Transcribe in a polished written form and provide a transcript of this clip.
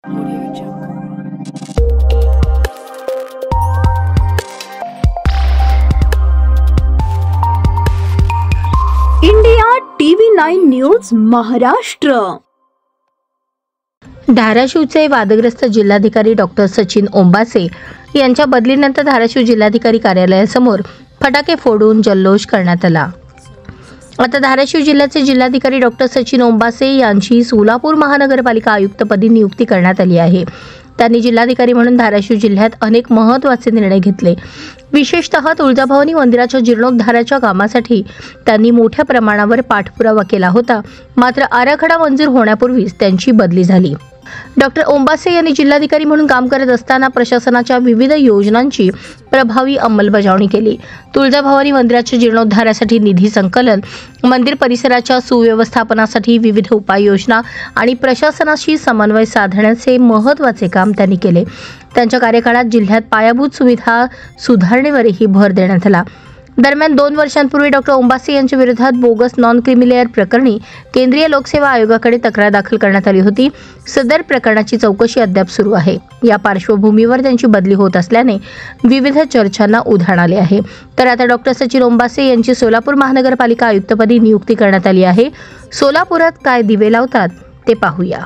India TV9 news Maharashtra. धाराशिवचे वादग्रस्त जिल्हाधिकारी doctor Sachin Ombase यांच्या बदलीनंतर धाराशिव जिल्हाधिकारी कार्यालयासमोर फटाके फोडून जल्लोष करण्यात आला। आता धाराशिव जिल्ह्याचे जिल्हाधिकारी डॉक्टर सचिन ओंबासे यांची सोलापूर महानगरपालिका आयुक्तपदी नियुक्ती करण्यात आली आहे। त्यांनी जिल्हाधिकारी म्हणून धाराशिव जिल्ह्यात अनेक महत्त्वाचे निर्णय घेतले। विशेषतः तुळजाभवानी मंदिराच्या जीर्णोद्धाराच्या कामासाठी त्यांनी मोठ्या प्रमाणावर पाठपुरावा केला होता, मात्र आराखडा मंजूर होण्यापूर्वीच त्यांची बदली झाली। डॉक्टर ओंबासे यांनी जिल्हाधिकारी म्हणून काम करत असताना प्रशासनाच्या विविध योजनांची प्रभावी अंमलबजावणी केली। तुळजाभवानी मंदिराच्या जीर्णोद्धारासाठी निधी संकलन, मंदिर परिसराच्या सुव्यवस्थापनासाठी विविध उपाययोजना आणि प्रशासनाशी समन्वय साधण्याचे महत्त्वाचे काम त्यांनी केले। त्यांच्या कार्यकाळात जिल्ह्यात पायाभूत सुविधा सुधारणेवरही भर देण्यात आला। दरम्यान 2 वर्षांपूर्वी डॉक्टर ओंबासे यांच्या विरोधात बोगस नॉन क्रिमिलेअर प्रकरणी केंद्रीय लोकसेवा आयोगाकडे तक्रार दाखल करण्यात आली होती। सदर प्रकरणाची चौकशी अद्याप सुरू आहे। या पार्श्वभूमीवर त्यांची बदली होत असल्याने विविध चर्चांना उधाण आले आहे। तर आता डॉक्टर सचिन ओंबासे यांची सोलापूर महानगरपालिका आयुक्तपदी नियुक्ती करण्यात आली आहे। सोलापुरात काय दिवे लावतात ते पाहूया।